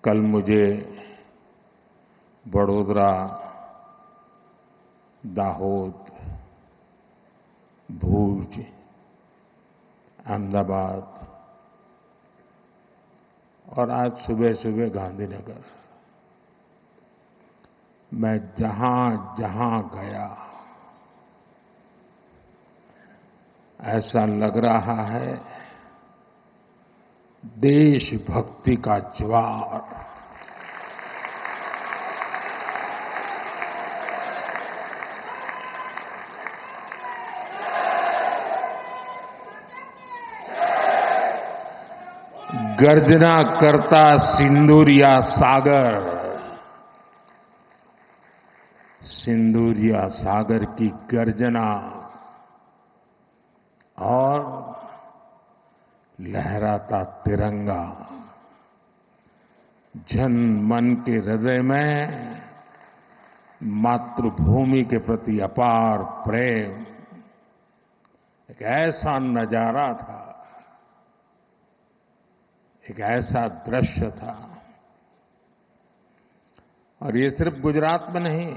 कल मुझे बड़ोदरा, दाहोद, भूज, अहमदाबाद और आज सुबह सुबह गांधीनगर, मैं जहां जहां गया ऐसा लग रहा है देशभक्ति का ज्वार। गर्जना करता सिंदूरिया सागर, सिंदूरिया सागर की गर्जना और लहराता तिरंगा जन मन के हृदय में मातृभूमि के प्रति अपार प्रेम, एक ऐसा नजारा था, एक ऐसा दृश्य था। और ये सिर्फ गुजरात में नहीं,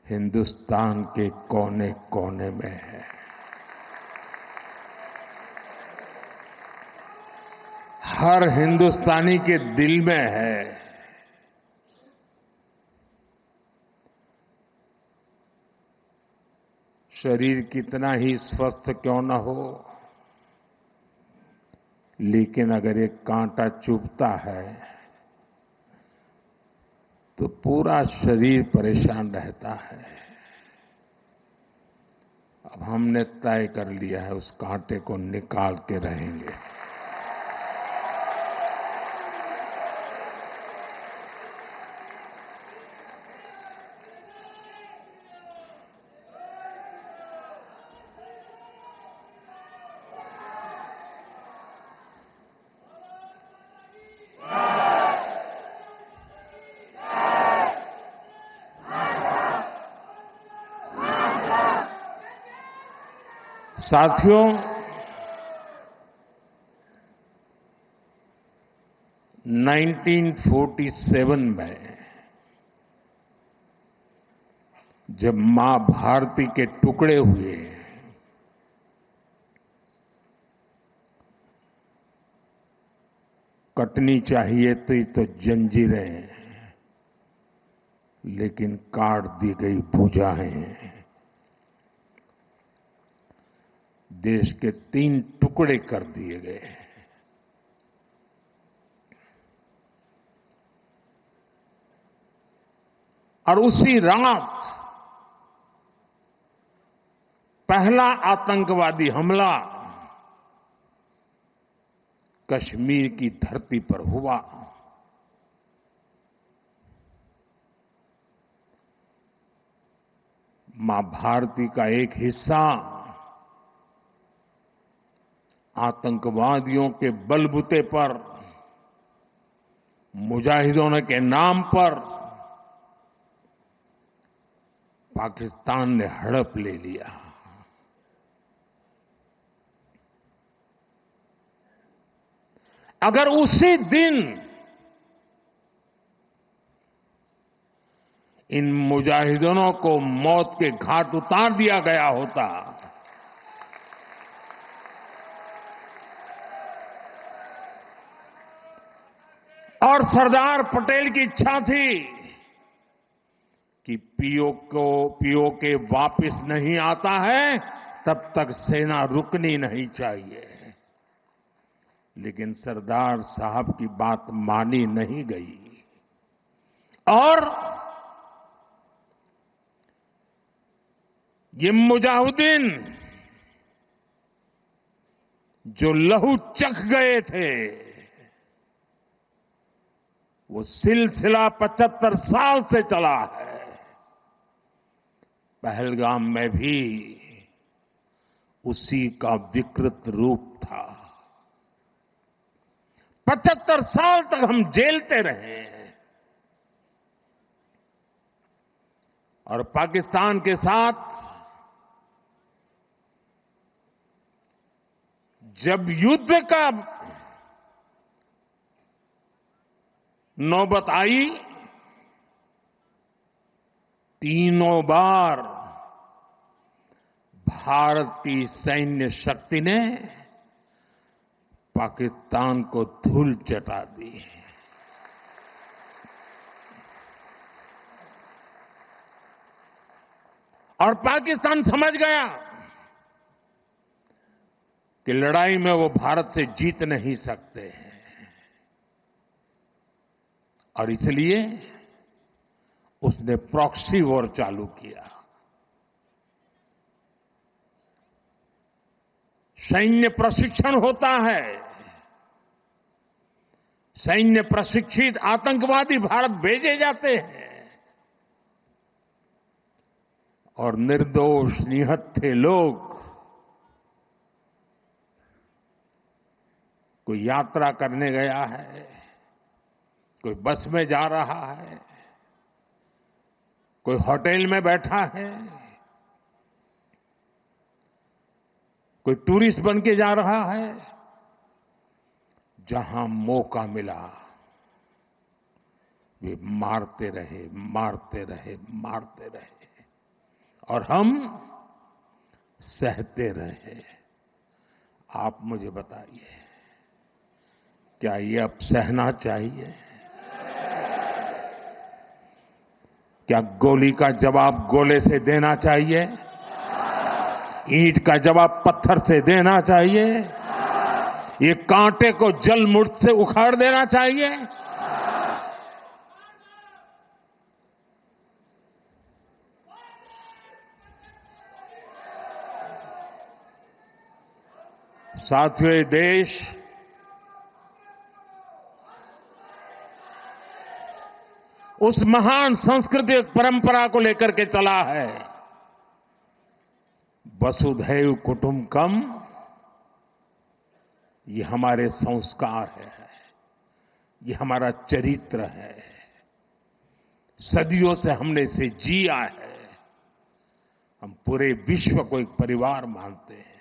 हिंदुस्तान के कोने कोने में है। हर हिंदुस्तानी के दिल में है। शरीर कितना ही स्वस्थ क्यों न हो, लेकिन अगर एक कांटा चुभता है तो पूरा शरीर परेशान रहता है। अब हमने तय कर लिया है उस कांटे को निकाल के रहेंगे। साथियों, 1947 में जब मां भारती के टुकड़े हुए, कटनी चाहिए थी तो जंजीरें, लेकिन काट दी गई भुजाएं। देश के 3 टुकड़े कर दिए गए। और उसी रात पहला आतंकवादी हमला कश्मीर की धरती पर हुआ। मां भारती का एक हिस्सा आतंकवादियों के बलबूते पर, मुजाहिदों के नाम पर पाकिस्तान ने हड़प ले लिया। अगर उसी दिन इन मुजाहिदों को मौत के घाट उतार दिया गया होता और सरदार पटेल की इच्छा थी कि पीओके वापस नहीं आता है तब तक सेना रुकनी नहीं चाहिए, लेकिन सरदार साहब की बात मानी नहीं गई और ये मुजाहिदीन जो लहू चख गए थे, वो सिलसिला 75 साल से चला है। पहलगाम में भी उसी का विकृत रूप था। 75 साल तक हम झेलते रहे और पाकिस्तान के साथ जब युद्ध का नौबत आई, तीनों बार भारत की सैन्य शक्ति ने पाकिस्तान को धूल चटा दी। और पाकिस्तान समझ गया कि लड़ाई में वो भारत से जीत नहीं सकते हैं, और इसलिए उसने प्रॉक्सी वॉर चालू किया। सैन्य प्रशिक्षण होता है, सैन्य प्रशिक्षित आतंकवादी भारत भेजे जाते हैं, और निर्दोष निहत्थे लोग कोई यात्रा करने गया है, कोई बस में जा रहा है, कोई होटल में बैठा है, कोई टूरिस्ट बन के जा रहा है, जहां मौका मिला वे मारते रहे, मारते रहे, मारते रहे, और हम सहते रहे। आप मुझे बताइए, क्या ये अब सहना चाहिए? क्या गोली का जवाब गोले से देना चाहिए? ईंट का जवाब पत्थर से देना चाहिए? ये कांटे को जल मुर्द से उखाड़ देना चाहिए? साथियों, ये देश उस महान सांस्कृतिक परंपरा को लेकर के चला है, वसुधैव कुटुंबकम। ये हमारे संस्कार है, ये हमारा चरित्र है, सदियों से हमने इसे जिया है। हम पूरे विश्व को एक परिवार मानते हैं।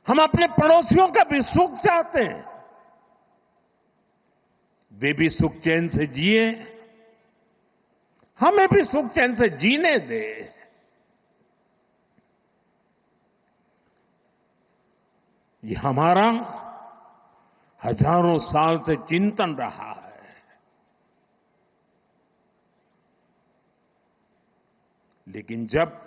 हम अपने पड़ोसियों का भी सुख चाहते हैं, वे भी सुख चैन से जिए, हमें भी सुख चैन से जीने दे। ये हमारा हजारों साल से चिंतन रहा है। लेकिन जब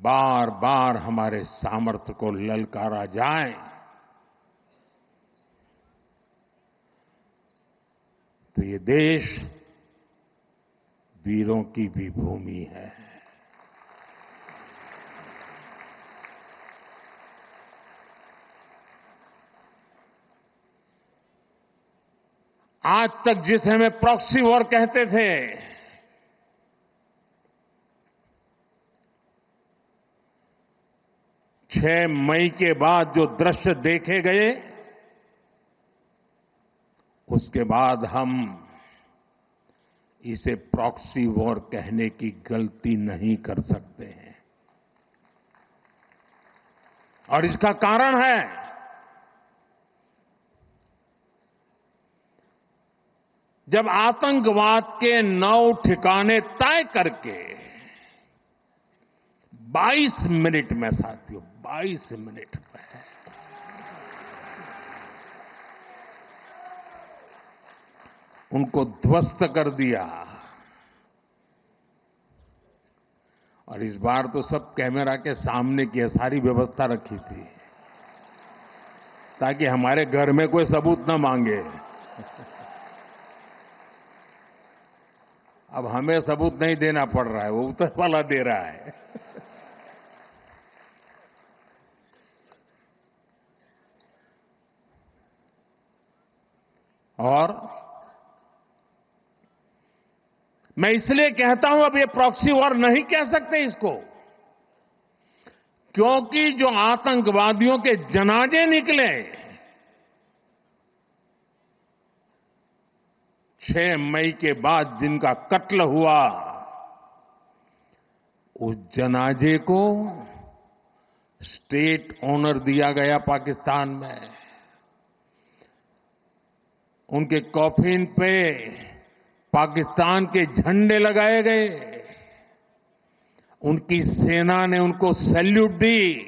बार बार हमारे सामर्थ्य को ललकारा जाए, तो ये देश वीरों की भी भूमि है। आज तक जिसे हमें प्रॉक्सी वॉर कहते थे, 6 मई के बाद जो दृश्य देखे गए, उसके बाद हम इसे प्रॉक्सी वॉर कहने की गलती नहीं कर सकते हैं। और इसका कारण है, जब आतंकवाद के 9 ठिकाने तय करके 22 मिनट में, साथियों 22 मिनट में उनको ध्वस्त कर दिया। और इस बार तो सब कैमरा के सामने की सारी व्यवस्था रखी थी, ताकि हमारे घर में कोई सबूत न मांगे। अब हमें सबूत नहीं देना पड़ रहा है, वो ऊपर वाला दे रहा है। और मैं इसलिए कहता हूं, अब ये प्रॉक्सी वॉर नहीं कह सकते इसको, क्योंकि जो आतंकवादियों के जनाजे निकले 6 मई के बाद, जिनका कत्ल हुआ, उस जनाजे को स्टेट ऑनर दिया गया पाकिस्तान में। उनके कॉफिन पे पाकिस्तान के झंडे लगाए गए, उनकी सेना ने उनको सैल्यूट दी।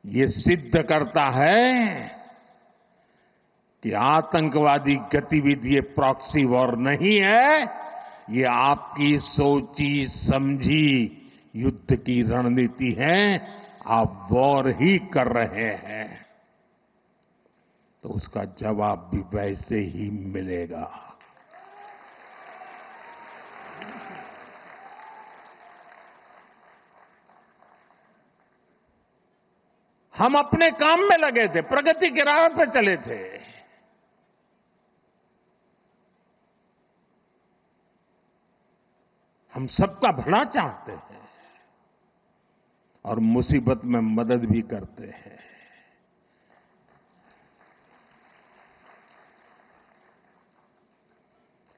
ये सिद्ध करता है कि आतंकवादी गतिविधि ये प्रॉक्सी वॉर नहीं है, ये आपकी सोची समझी युद्ध की रणनीति है। आप वॉर ही कर रहे हैं तो उसका जवाब भी वैसे ही मिलेगा। हम अपने काम में लगे थे, प्रगति के राह पे चले थे। हम सबका भला चाहते हैं और मुसीबत में मदद भी करते हैं।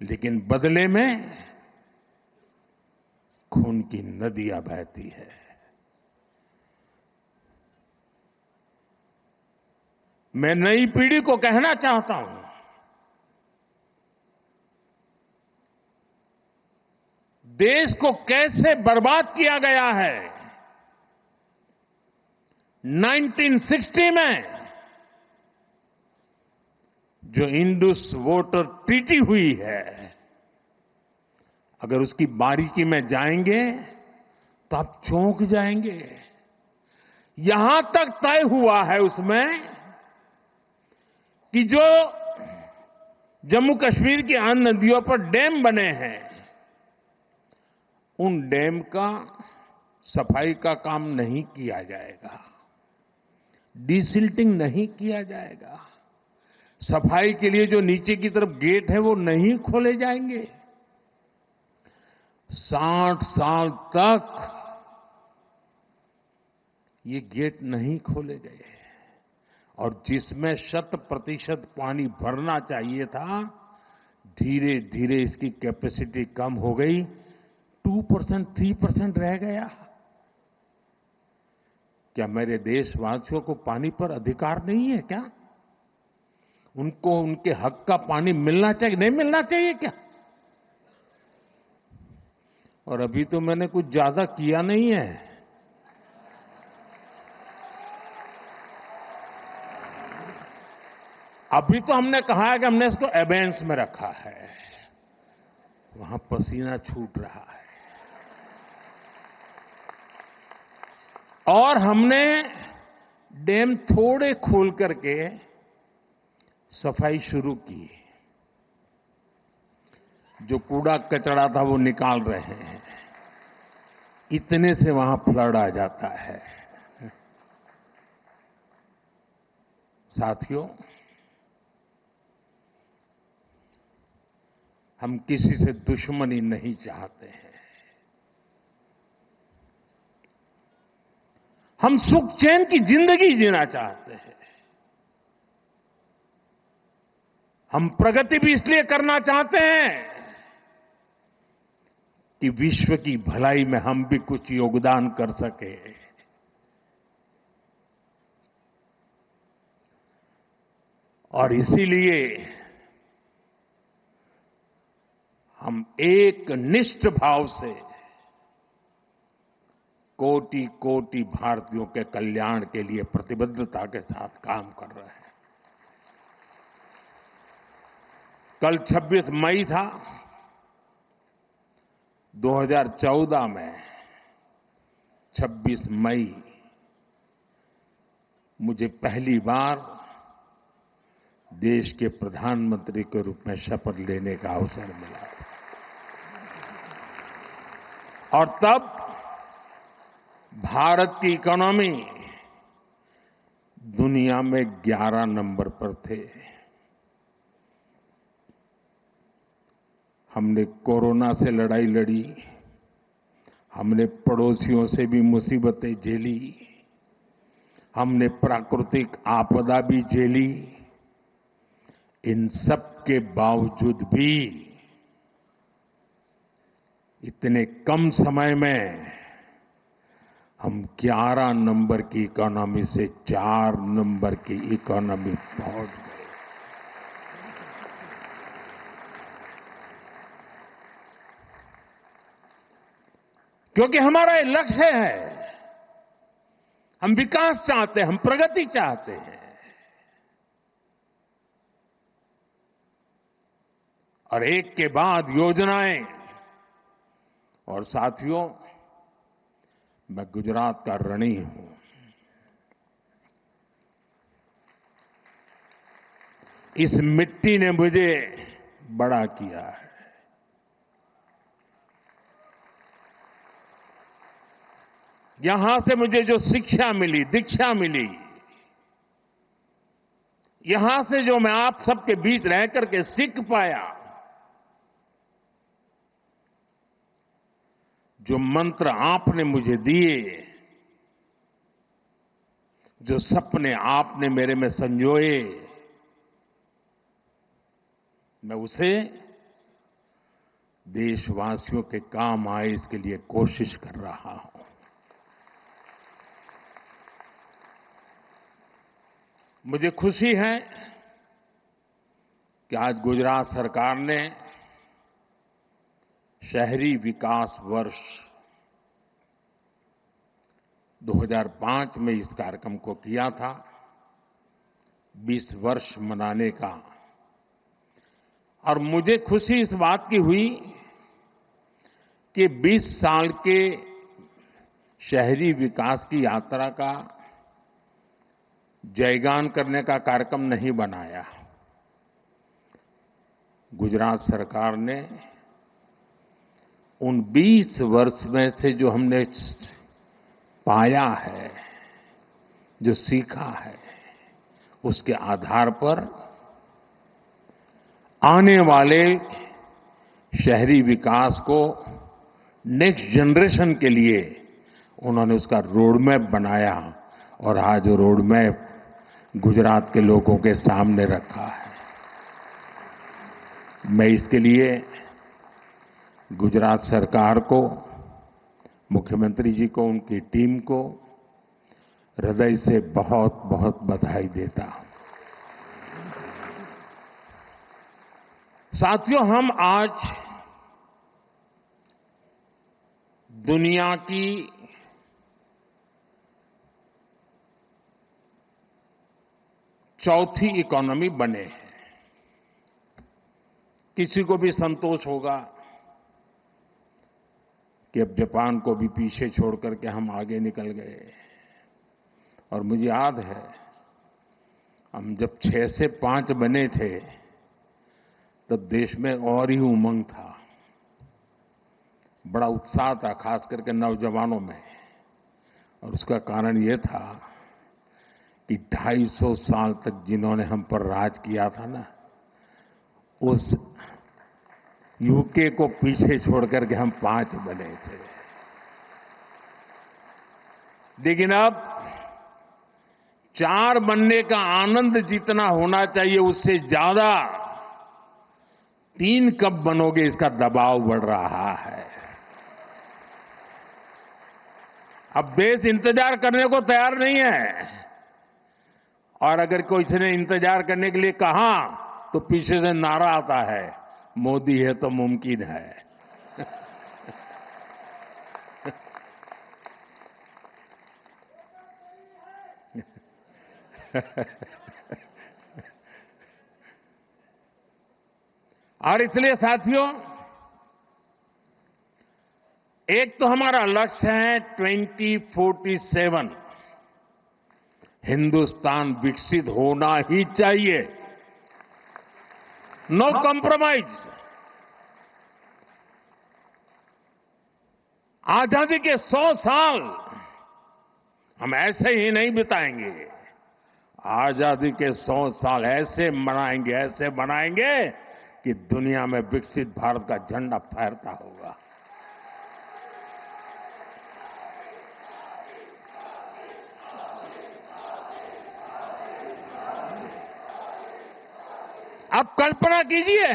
लेकिन बदले में खून की नदियां बहती है। मैं नई पीढ़ी को कहना चाहता हूं, देश को कैसे बर्बाद किया गया है। 1960 में जो इंडस वाटर ट्रीटी हुई है, अगर उसकी बारीकी में जाएंगे तो आप चौंक जाएंगे। यहां तक तय हुआ है उसमें कि जो जम्मू कश्मीर की अन्य नदियों पर डैम बने हैं, उन डैम का सफाई का काम नहीं किया जाएगा, डिसिल्टिंग नहीं किया जाएगा, सफाई के लिए जो नीचे की तरफ गेट है वो नहीं खोले जाएंगे। 60 साल तक ये गेट नहीं खोले गए और जिसमें 100% पानी भरना चाहिए था, धीरे धीरे इसकी कैपेसिटी कम हो गई, 2%, 3% रह गया। क्या मेरे देशवासियों को पानी पर अधिकार नहीं है क्या? उनको उनके हक का पानी मिलना चाहिए, नहीं मिलना चाहिए क्या? और अभी तो मैंने कुछ ज्यादा किया नहीं है। अभी तो हमने कहा है कि हमने इसको एबेंस में रखा है, वहां पसीना छूट रहा है। और हमने डैम थोड़े खोल करके सफाई शुरू की। जो कूड़ा कचरा था वो निकाल रहे हैं, इतने से वहां फ्लड आ जाता है। साथियों, हम किसी से दुश्मनी नहीं चाहते हैं। हम सुख चैन की जिंदगी जीना चाहते हैं। हम प्रगति भी इसलिए करना चाहते हैं कि विश्व की भलाई में हम भी कुछ योगदान कर सके। और इसीलिए हम एक निष्ठ भाव से कोटि कोटि भारतीयों के कल्याण के लिए प्रतिबद्धता के साथ काम कर रहे हैं। कल 26 मई था। 2014 में 26 मई मुझे पहली बार देश के प्रधानमंत्री के रूप में शपथ लेने का अवसर मिला। और तब भारत की इकोनॉमी दुनिया में 11 नंबर पर थे। हमने कोरोना से लड़ाई लड़ी, हमने पड़ोसियों से भी मुसीबतें झेली, हमने प्राकृतिक आपदा भी झेली। इन सब के बावजूद भी इतने कम समय में हम 11 नंबर की इकोनॉमी से 4 नंबर की इकोनॉमी पहुंच गए। क्योंकि हमारा ये लक्ष्य है, हम विकास चाहते हैं, हम प्रगति चाहते हैं। और एक के बाद योजनाएं। और साथियों, मैं गुजरात का ऋणी हूं। इस मिट्टी ने मुझे बड़ा किया है। यहां से मुझे जो शिक्षा मिली, दीक्षा मिली, यहां से जो मैं आप सबके बीच रह करके सीख पाया, जो मंत्र आपने मुझे दिए, जो सपने आपने मेरे में संजोए, मैं उसे देशवासियों के काम आए इसके लिए कोशिश कर रहा हूं। मुझे खुशी है कि आज गुजरात सरकार ने शहरी विकास वर्ष 2005 में इस कार्यक्रम को किया था, 20 वर्ष मनाने का। और मुझे खुशी इस बात की हुई कि 20 साल के शहरी विकास की यात्रा का जयगान करने का कार्यक्रम नहीं बनाया। गुजरात सरकार ने उन 20 वर्ष में से जो हमने पाया है, जो सीखा है, उसके आधार पर आने वाले शहरी विकास को नेक्स्ट जनरेशन के लिए उन्होंने उसका रोडमैप बनाया। और आज वो रोडमैप गुजरात के लोगों के सामने रखा है। मैं इसके लिए गुजरात सरकार को, मुख्यमंत्री जी को, उनकी टीम को हृदय से बहुत बहुत बधाई देता हूं। साथियों, हम आज दुनिया की चौथी इकोनॉमी बने हैं। किसी को भी संतोष होगा कि अब जापान को भी पीछे छोड़ करके हम आगे निकल गए। और मुझे याद है, हम जब 6 से 5 बने थे तब देश में और ही उमंग था, बड़ा उत्साह था, खास करके नौजवानों में। और उसका कारण ये था कि 250 साल तक जिन्होंने हम पर राज किया था ना, उस यूके को पीछे छोड़ करके हम 5 बने थे। लेकिन अब 4 बनने का आनंद जितना होना चाहिए, उससे ज्यादा 3 कब बनोगे इसका दबाव बढ़ रहा है। अब देश इंतजार करने को तैयार नहीं है। और अगर कोई ने इंतजार करने के लिए कहा तो पीछे से नारा आता है, मोदी है तो मुमकिन है। और इसलिए साथियों, एक तो हमारा लक्ष्य है 2047 हिंदुस्तान विकसित होना ही चाहिए, नो कॉम्प्रोमाइज। आजादी के 100 साल हम ऐसे ही नहीं बिताएंगे। आजादी के 100 साल ऐसे मनाएंगे कि दुनिया में विकसित भारत का झंडा फहरता होगा। आप कल्पना कीजिए,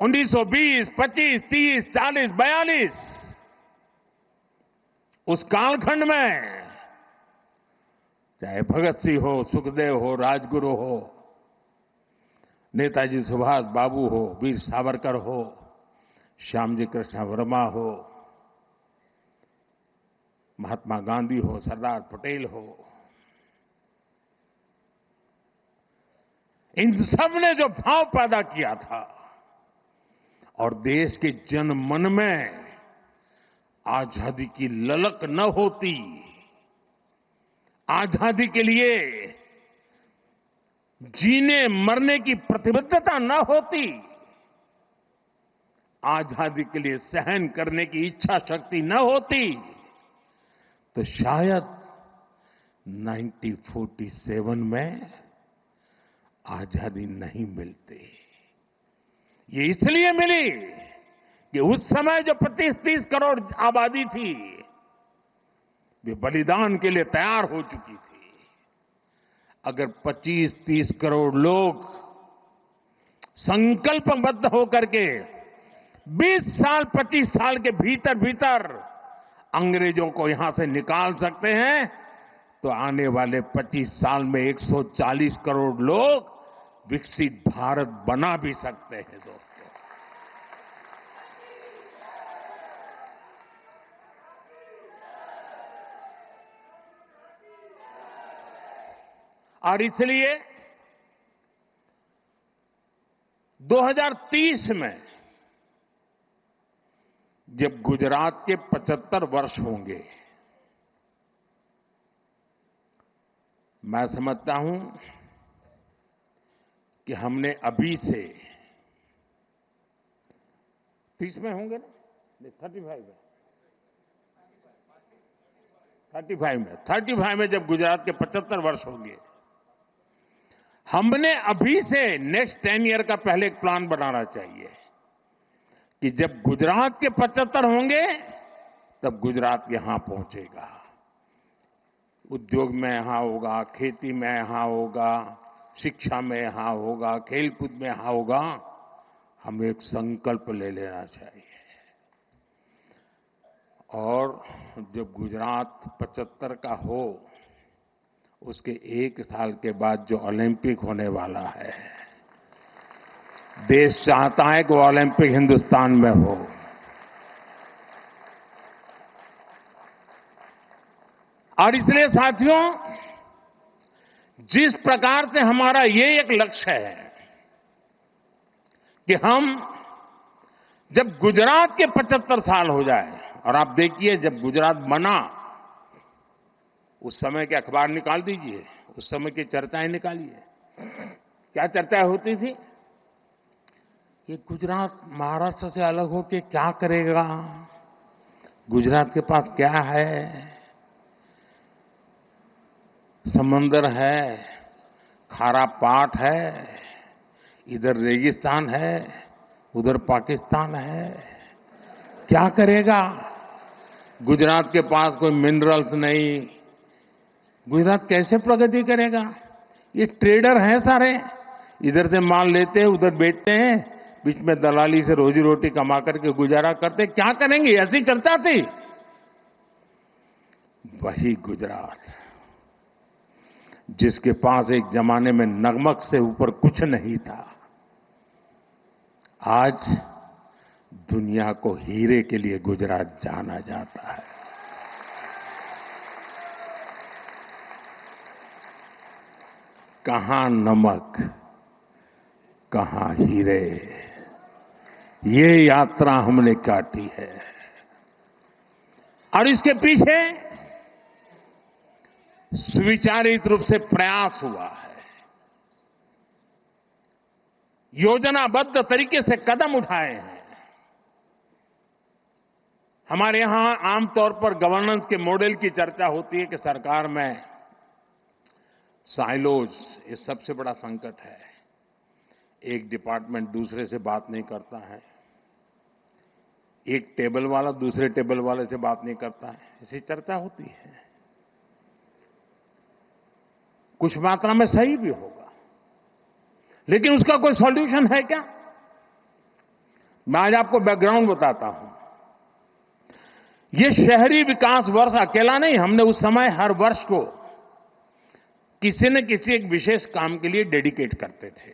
1920, 25, 30, 40, 42 उस कालखंड में चाहे भगत सिंह हो, सुखदेव हो, राजगुरु हो, नेताजी सुभाष बाबू हो, वीर सावरकर हो, श्यामजी कृष्ण वर्मा हो, महात्मा गांधी हो, सरदार पटेल हो, इन सब ने जो भाव पैदा किया था और देश के जन मन में आजादी की ललक न होती, आजादी के लिए जीने मरने की प्रतिबद्धता न होती, आजादी के लिए सहन करने की इच्छा शक्ति न होती, तो शायद 1947 में आजादी नहीं मिलती। ये इसलिए मिली कि उस समय जो 25-30 करोड़ आबादी थी, वे बलिदान के लिए तैयार हो चुकी थी। अगर 25-30 करोड़ लोग संकल्पबद्ध होकर के 20 साल 25 साल के भीतर भीतर अंग्रेजों को यहां से निकाल सकते हैं, तो आने वाले 25 साल में 140 करोड़ लोग विकसित भारत बना भी सकते हैं दोस्तों। और इसलिए 2030 में जब गुजरात के 75 वर्ष होंगे, मैं समझता हूं कि हमने अभी से 30 में होंगे ना, 35 में जब गुजरात के 75 वर्ष होंगे, हमने अभी से नेक्स्ट 10 ईयर का पहले एक प्लान बनाना चाहिए कि जब गुजरात के 75 होंगे तब गुजरात यहां पहुंचेगा। उद्योग में यहां होगा, खेती में यहां होगा, शिक्षा में यहां होगा, खेलकूद में यहां होगा। हमें एक संकल्प ले लेना चाहिए और जब गुजरात 75 का हो, उसके 1 साल के बाद जो ओलंपिक होने वाला है, देश चाहता है कि वो ओलंपिक हिंदुस्तान में हो। और इसलिए साथियों, जिस प्रकार से हमारा ये एक लक्ष्य है कि हम जब गुजरात के 75 साल हो जाए, और आप देखिए जब गुजरात बना उस समय के अखबार निकाल दीजिए, उस समय की चर्चाएं निकालिए। क्या चर्चाएं होती थी? ये गुजरात महाराष्ट्र से अलग होके क्या करेगा, गुजरात के पास क्या है, समंदर है, खारा पाट है, इधर रेगिस्तान है, उधर पाकिस्तान है, क्या करेगा? गुजरात के पास कोई मिनरल्स नहीं, गुजरात कैसे प्रगति करेगा? ये ट्रेडर हैं सारे, इधर से माल लेते हैं, उधर बेचते हैं, बीच में दलाली से रोजी रोटी कमा करके गुजारा करते, क्या करेंगे? ऐसी चर्चा थी। वही गुजरात जिसके पास एक जमाने में नमक से ऊपर कुछ नहीं था, आज दुनिया को हीरे के लिए गुजरात जाना जाता है। कहां नमक, कहां हीरे, ये यात्रा हमने काटी है। और इसके पीछे सुविचारित रूप से प्रयास हुआ है, योजनाबद्ध तरीके से कदम उठाए हैं। हमारे यहां आमतौर पर गवर्नेंस के मॉडल की चर्चा होती है कि सरकार में साइलोज, ये सबसे बड़ा संकट है। एक डिपार्टमेंट दूसरे से बात नहीं करता है, एक टेबल वाला दूसरे टेबल वाले से बात नहीं करता है, ऐसी चर्चा होती है। कुछ मात्रा में सही भी होगा, लेकिन उसका कोई सॉल्यूशन है क्या? मैं आज आपको बैकग्राउंड बताता हूं। ये शहरी विकास वर्ष अकेला नहीं, हमने उस समय हर वर्ष को किसी न किसी एक विशेष काम के लिए डेडिकेट करते थे।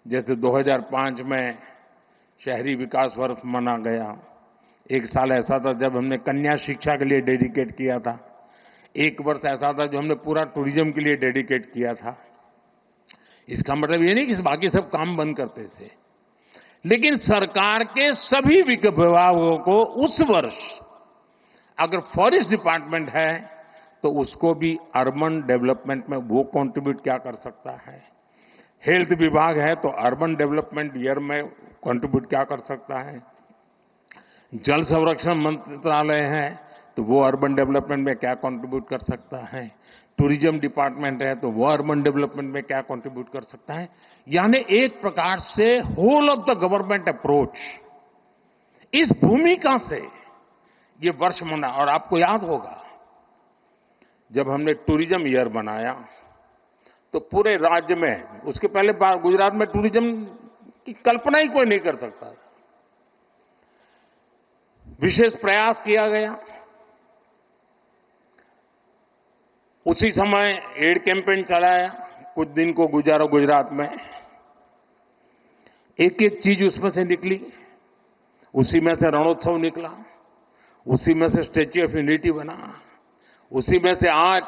जैसे 2005 में शहरी विकास वर्ष माना गया। एक साल ऐसा था जब हमने कन्या शिक्षा के लिए डेडिकेट किया था। एक वर्ष ऐसा था जो हमने पूरा टूरिज्म के लिए डेडिकेट किया था। इसका मतलब ये नहीं कि बाकी सब काम बंद करते थे, लेकिन सरकार के सभी विभागों को उस वर्ष अगर फॉरेस्ट डिपार्टमेंट है तो उसको भी अर्बन डेवलपमेंट में वो कंट्रीब्यूट क्या कर सकता है, हेल्थ विभाग है तो अर्बन डेवलपमेंट ईयर में कंट्रीब्यूट क्या कर सकता है, जल संरक्षण मंत्रालय है तो वो अर्बन डेवलपमेंट में क्या कंट्रीब्यूट कर सकता है, टूरिज्म डिपार्टमेंट है तो वो अर्बन डेवलपमेंट में क्या कंट्रीब्यूट कर सकता है। यानी एक प्रकार से whole of the government approach, इस भूमिका से ये वर्ष मना। और आपको याद होगा जब हमने टूरिज्म ईयर बनाया तो पूरे राज्य में, उसके पहले गुजरात में टूरिज्म की कल्पना ही कोई नहीं कर सकता, विशेष प्रयास किया गया। उसी समय एड कैंपेन चलाया, कुछ दिन को गुजारा गुजरात में, एक एक चीज उसमें से निकली। उसी में से रणोत्सव निकला, उसी में से स्टैच्यू ऑफ यूनिटी बना, उसी में से आज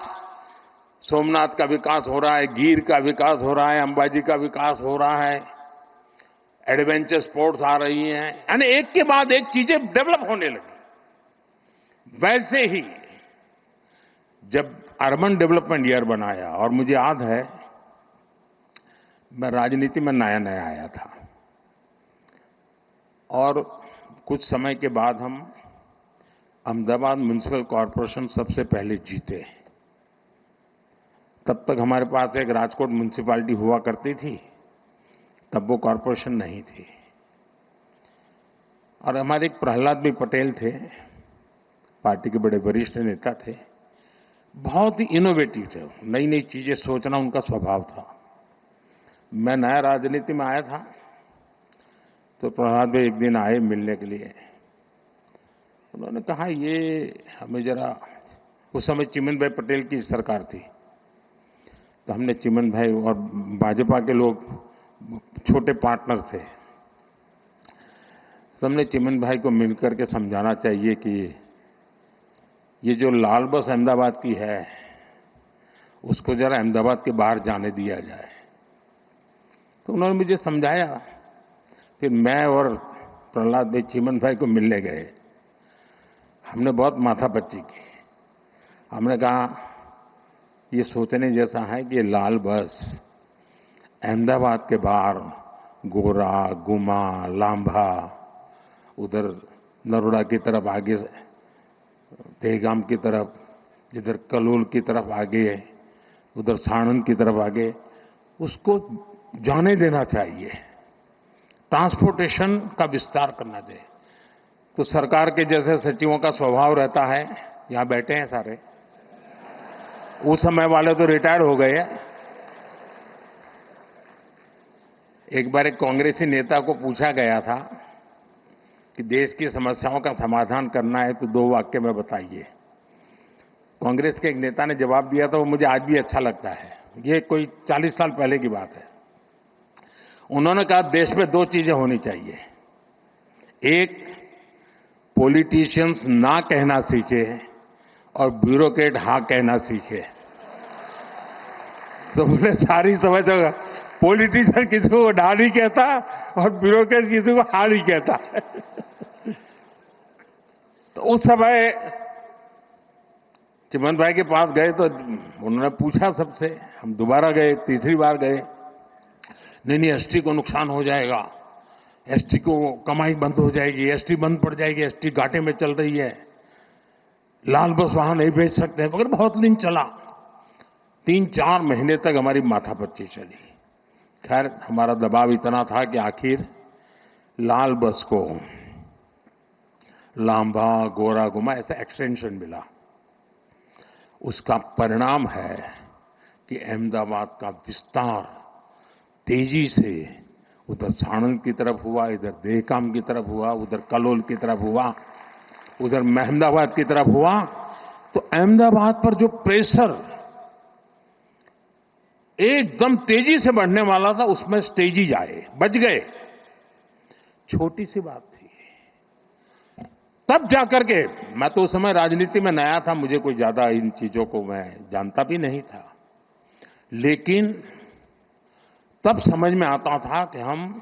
सोमनाथ का विकास हो रहा है, गिर का विकास हो रहा है, अंबाजी का विकास हो रहा है, एडवेंचर स्पोर्ट्स आ रही हैं, यानी एक के बाद एक चीजें डेवलप होने लगी। वैसे ही जब अर्बन डेवलपमेंट ईयर बनाया, और मुझे याद है मैं राजनीति में नया नया आया था और कुछ समय के बाद हम अहमदाबाद म्युनिसिपल कॉरपोरेशन सबसे पहले जीते। तब तक हमारे पास एक राजकोट म्युनिसिपैलिटी हुआ करती थी, तब वो कॉरपोरेशन नहीं थी। और हमारे एक प्रहलाद भी पटेल थे, पार्टी के बड़े वरिष्ठ नेता थे, बहुत ही इनोवेटिव थे, नई नई चीजें सोचना उनका स्वभाव था। मैं नया राजनीति में आया था तो प्रहलाद भाई एक दिन आए मिलने के लिए। उन्होंने कहा ये हमें जरा, उस समय चिमन भाई पटेल की सरकार थी, तो हमने चिमन भाई और भाजपा के लोग छोटे पार्टनर थे, तो हमने चिमन भाई को मिलकर के समझाना चाहिए कि ये जो लाल बस अहमदाबाद की है उसको जरा अहमदाबाद के बाहर जाने दिया जाए। तो उन्होंने मुझे समझाया। फिर मैं और प्रहलाद भाई चिमन भाई को मिलने गए, हमने बहुत माथापच्ची की। हमने कहा ये सोचने जैसा है कि ये लाल बस अहमदाबाद के बाहर गोरा, गुमा, लांभा, उधर नरोड़ा की तरफ आगे, दहगाम की तरफ, इधर कलोल की तरफ आगे, उधर साणंद की तरफ आगे, उसको जाने देना चाहिए, ट्रांसपोर्टेशन का विस्तार करना चाहिए। तो सरकार के जैसे सचिवों का स्वभाव रहता है, यहां बैठे हैं सारे, उस समय वाले तो रिटायर्ड हो गए। एक बार एक कांग्रेसी नेता को पूछा गया था कि देश की समस्याओं का समाधान करना है तो 2 वाक्य में बताइए। कांग्रेस के एक नेता ने जवाब दिया था, वो मुझे आज भी अच्छा लगता है, ये कोई 40 साल पहले की बात है। उन्होंने कहा देश में 2 चीजें होनी चाहिए, एक पॉलिटिशियंस ना कहना सीखे और ब्यूरोक्रेट हाँ कहना सीखे। तो बोले सारी समझ, पॉलिटिशियन किसी को ढा नहीं कहता और ब्यूरोक्रेट किसी को हाँ नहीं कहता। तो उस समय चिमन भाई के पास गए तो उन्होंने पूछा सबसे, हम दोबारा गए, तीसरी बार गए, नहीं एसटी को नुकसान हो जाएगा, एसटी को कमाई बंद हो जाएगी, एसटी बंद पड़ जाएगी, एसटी घाटे में चल रही है, लाल बस वहां नहीं भेज सकते, मगर बहुत दिन चला, 3-4 महीने तक हमारी माथापच्ची चली। खैर हमारा दबाव इतना था कि आखिर लाल बस को लांबा, गोरा, गुमा ऐसा एक्सटेंशन मिला। उसका परिणाम है कि अहमदाबाद का विस्तार तेजी से उधर साणंद की तरफ हुआ, इधर दहगाम की तरफ हुआ, उधर कलोल की तरफ हुआ, उधर अहमदाबाद की तरफ हुआ। तो अहमदाबाद पर जो प्रेशर एकदम तेजी से बढ़ने वाला था, उसमें स्टेजीज आए, बच गए। छोटी सी बात थी। तब जाकर के, मैं तो उस समय राजनीति में नया था, मुझे कोई ज्यादा इन चीजों को मैं जानता भी नहीं था, लेकिन तब समझ में आता था कि हम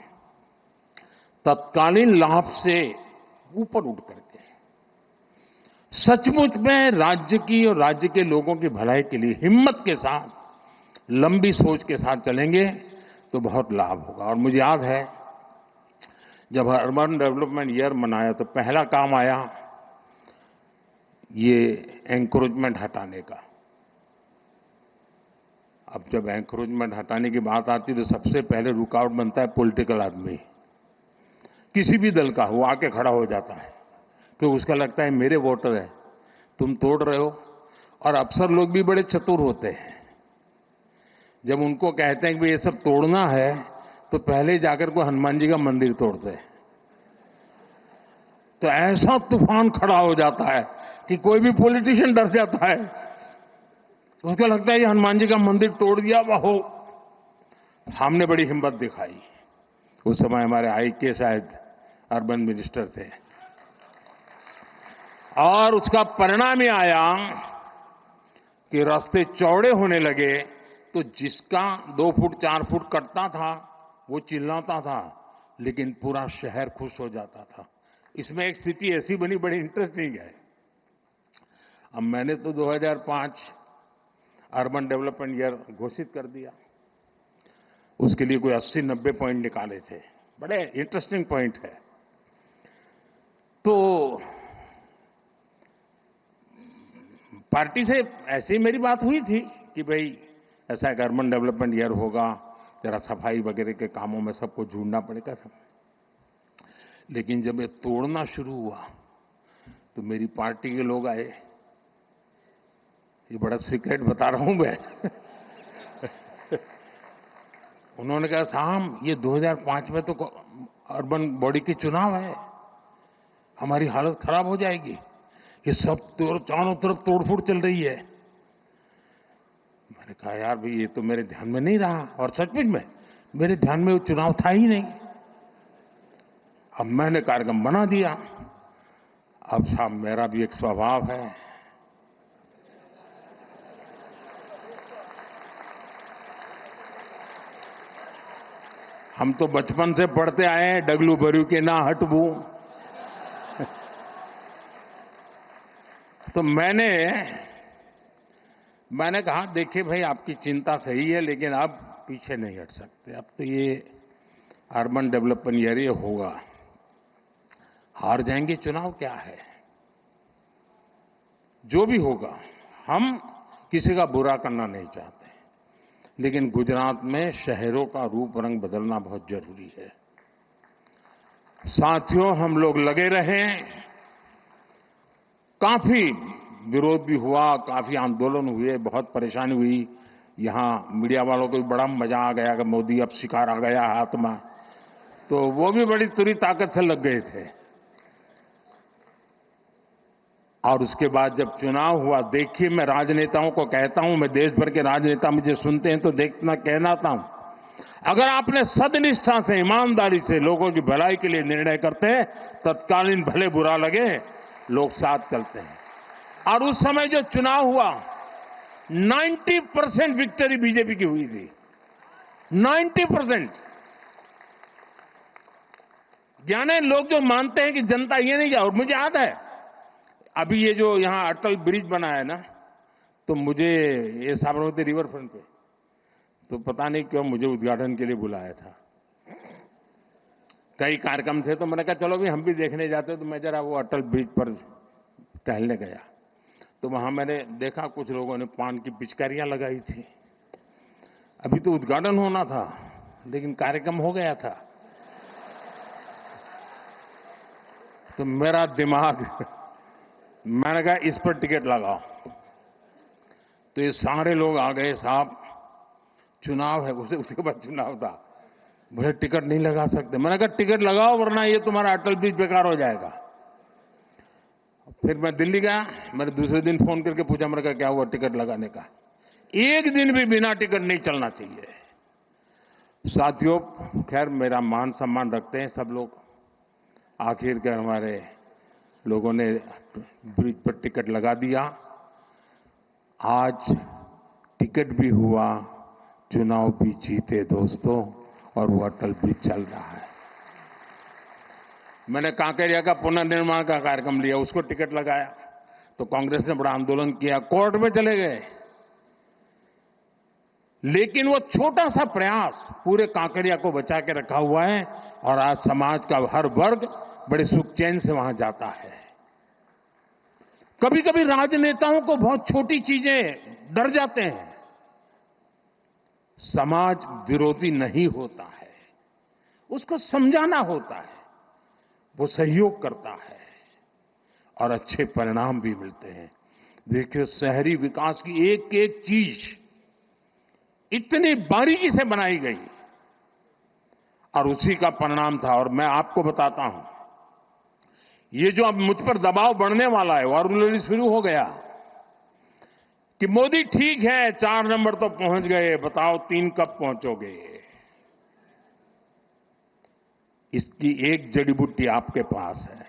तत्कालीन लाभ से ऊपर उठ करके सचमुच में राज्य की और राज्य के लोगों की भलाई के लिए हिम्मत के साथ, लंबी सोच के साथ चलेंगे तो बहुत लाभ होगा। और मुझे याद है जब अर्बन डेवलपमेंट ईयर मनाया तो पहला काम आया ये एंक्रोचमेंट हटाने का। अब जब एंक्रोचमेंट हटाने की बात आती है तो सबसे पहले रुकावट बनता है पॉलिटिकल आदमी, किसी भी दल का, वो आके खड़ा हो जाता है क्योंकि उसका लगता है मेरे वोटर है, तुम तोड़ रहे हो। और अफसर लोग भी बड़े चतुर होते हैं, जब उनको कहते हैं कि ये सब तोड़ना है तो पहले जाकर को हनुमान जी का मंदिर तोड़ते हैं। तो ऐसा तूफान खड़ा हो जाता है कि कोई भी पॉलिटिशियन डर जाता है, उसको लगता है ये हनुमान जी का मंदिर तोड़ दिया। वाहो, हमने बड़ी हिम्मत दिखाई। उस समय हमारे आईके शायद अर्बन मिनिस्टर थे, और उसका परिणाम ये आया कि रास्ते चौड़े होने लगे तो जिसका 2 फुट 4 फुट कटता था वो चिल्लाता था, लेकिन पूरा शहर खुश हो जाता था। इसमें एक स्थिति ऐसी बनी, बड़ी इंटरेस्टिंग है। अब मैंने तो 2005 अर्बन डेवलपमेंट ईयर घोषित कर दिया, उसके लिए कोई 80-90 पॉइंट निकाले थे, बड़े इंटरेस्टिंग पॉइंट है। तो पार्टी से ऐसे ही मेरी बात हुई थी कि भाई ऐसा एक अर्बन डेवलपमेंट ईयर होगा, जरा सफाई वगैरह के कामों में सबको जुड़ना पड़ेगा सब। लेकिन जब ये तोड़ना शुरू हुआ तो मेरी पार्टी के लोग आए, ये बड़ा सीक्रेट बता रहा हूं मैं उन्होंने कहा साहब ये 2005 में तो अर्बन बॉडी के चुनाव है, हमारी हालत खराब हो जाएगी, ये सब चारों तरफ तोड़फोड़ चल रही है। मैंने कहा यार भाई ये तो मेरे ध्यान में नहीं रहा, और सचमुच में मेरे ध्यान में वो चुनाव था ही नहीं। अब मैंने कार्यक्रम बना दिया। अब साहब मेरा भी एक स्वभाव है, हम तो बचपन से पढ़ते आए हैं डगलू बरू के ना हटबू। तो मैंने कहा देखिए भाई आपकी चिंता सही है, लेकिन अब पीछे नहीं हट सकते, अब तो ये अर्बन डेवलपमेंट ईयर ये होगा, हार जाएंगे चुनाव क्या है, जो भी होगा। हम किसी का बुरा करना नहीं चाहते, लेकिन गुजरात में शहरों का रूप रंग बदलना बहुत जरूरी है। साथियों हम लोग लगे रहे, काफी विरोध भी हुआ, काफी आंदोलन हुए, बहुत परेशानी हुई। यहां मीडिया वालों को भी बड़ा मजा आ गया कि मोदी अब शिकार आ गया हाथ में, तो वो भी बड़ी तुरी ताकत से लग गए थे। और उसके बाद जब चुनाव हुआ, देखिए मैं राजनेताओं को कहता हूं, मैं देश भर के राजनेता मुझे सुनते हैं तो देखना कहनाता हूं, अगर आपने सदनिष्ठा से ईमानदारी से लोगों की भलाई के लिए निर्णय करते हैं, तत्कालीन भले बुरा लगे लोग साथ चलते हैं। और उस समय जो चुनाव हुआ 90% विक्ट्री बीजेपी की हुई थी, 90%। यानी लोग जो मानते हैं कि जनता ये नहीं जाओ, मुझे याद है अभी ये जो यहां अटल ब्रिज बना है ना, तो मुझे ये साबरमती रिवर फ्रंट पे, तो पता नहीं क्यों मुझे उद्घाटन के लिए बुलाया था। कई कार्यक्रम थे तो मैंने कहा चलो भी हम भी देखने जाते, तो मैं जरा वो अटल ब्रिज पर टहलने गया, तो वहां मैंने देखा कुछ लोगों ने पान की पिचकारियां लगाई थी। अभी तो उद्घाटन होना था लेकिन कार्यक्रम हो गया था, तो मेरा दिमाग, मैंने कहा इस पर टिकट लगाओ। तो ये सारे लोग आ गए, साहब चुनाव है, उसके बाद चुनाव था, बोले टिकट नहीं लगा सकते। मैंने कहा टिकट लगाओ वरना ये तुम्हारा अटल ब्रिज बेकार हो जाएगा। फिर मैं दिल्ली गया, मैंने दूसरे दिन फोन करके पूछा, मैंने कहा क्या हुआ टिकट लगाने का। एक दिन भी बिना टिकट नहीं चलना चाहिए। साथियों खैर मेरा मान सम्मान रखते हैं सब लोग, आखिरकार हमारे लोगों ने ब्रिज पर टिकट लगा दिया। आज टिकट भी हुआ, चुनाव भी जीते दोस्तों, और वो अटल ब्रिज चल रहा है। मैंने कांकेरिया का पुनर्निर्माण का कार्यक्रम लिया, उसको टिकट लगाया तो कांग्रेस ने बड़ा आंदोलन किया, कोर्ट में चले गए। लेकिन वो छोटा सा प्रयास पूरे कांकेरिया को बचा के रखा हुआ है और आज समाज का हर वर्ग बड़े सुख चैन से वहां जाता है। कभी कभी राजनेताओं को बहुत छोटी चीजें डर जाते हैं। समाज विरोधी नहीं होता है, उसको समझाना होता है, वो सहयोग करता है और अच्छे परिणाम भी मिलते हैं। देखिए, शहरी विकास की एक एक चीज इतनी बारीकी से बनाई गई और उसी का परिणाम था। और मैं आपको बताता हूं, ये जो अब मुझ पर दबाव बढ़ने वाला है वो ऑलरेडी शुरू हो गया कि मोदी ठीक है 4 नंबर तो पहुंच गए, बताओ 3 कब पहुंचोगे। इसकी एक जड़ी बूटी आपके पास है।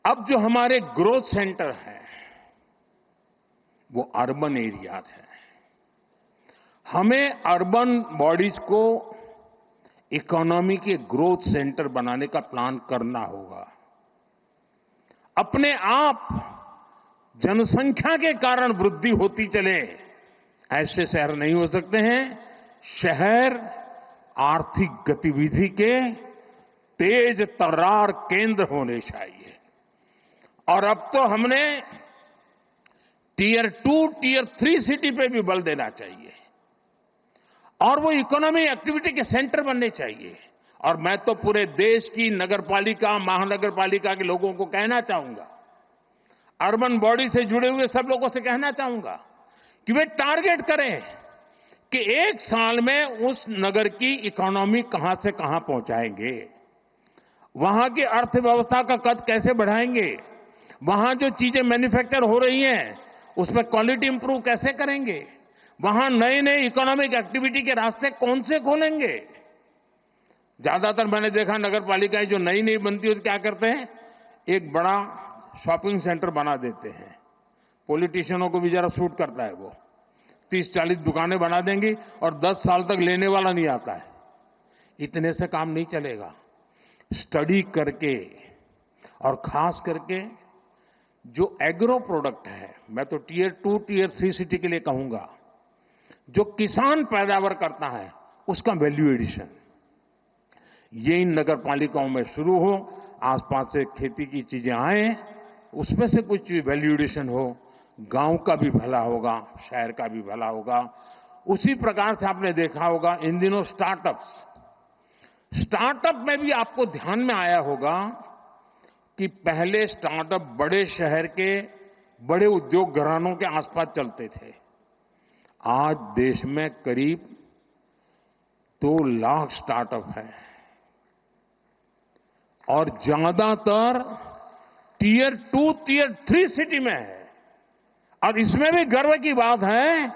अब जो हमारे ग्रोथ सेंटर है वो अर्बन एरियाज है। हमें अर्बन बॉडीज को इकोनॉमी के ग्रोथ सेंटर बनाने का प्लान करना होगा। अपने आप जनसंख्या के कारण वृद्धि होती चले ऐसे शहर नहीं हो सकते हैं। शहर आर्थिक गतिविधि के तेज तर्रार केंद्र होने चाहिए। और अब तो हमने टियर 2, टियर 3 सिटी पे भी बल देना चाहिए और वो इकोनॉमी एक्टिविटी के सेंटर बनने चाहिए। और मैं तो पूरे देश की नगरपालिका, महानगरपालिका के लोगों को कहना चाहूंगा, अर्बन बॉडी से जुड़े हुए सब लोगों से कहना चाहूंगा कि वे टारगेट करें कि 1 साल में उस नगर की इकोनॉमी कहां से कहां पहुंचाएंगे, वहां की अर्थव्यवस्था का कद कैसे बढ़ाएंगे, वहां जो चीजें मैन्युफैक्चर हो रही हैं उसमें क्वालिटी इंप्रूव कैसे करेंगे, वहां नए नए इकोनॉमिक एक्टिविटी के रास्ते कौन से खोलेंगे। ज्यादातर मैंने देखा नगर पालिकाएं जो नई नई बनती है तो क्या करते हैं, एक बड़ा शॉपिंग सेंटर बना देते हैं। पॉलिटिशियनों को भी जरा सूट करता है, वो 30-40 दुकानें बना देंगी और 10 साल तक लेने वाला नहीं आता है। इतने से काम नहीं चलेगा। स्टडी करके और खास करके जो एग्रो प्रोडक्ट है, मैं तो टियर 2, टियर 3 सिटी के लिए कहूंगा, जो किसान पैदावार करता है उसका वैल्यू एडिशन, ये इन नगर पालिकाओं में शुरू हो। आसपास से खेती की चीजें आए, उसमें से कुछ वैल्यू एडिशन हो, गांव का भी भला होगा, शहर का भी भला होगा। उसी प्रकार से आपने देखा होगा इन दिनों स्टार्टअप में भी आपको ध्यान में आया होगा कि पहले स्टार्टअप बड़े शहर के बड़े उद्योग घरानों के आसपास चलते थे। आज देश में करीब 2 लाख स्टार्टअप है और ज्यादातर टियर 2, टियर 3 सिटी में है। और इसमें भी गर्व की बात है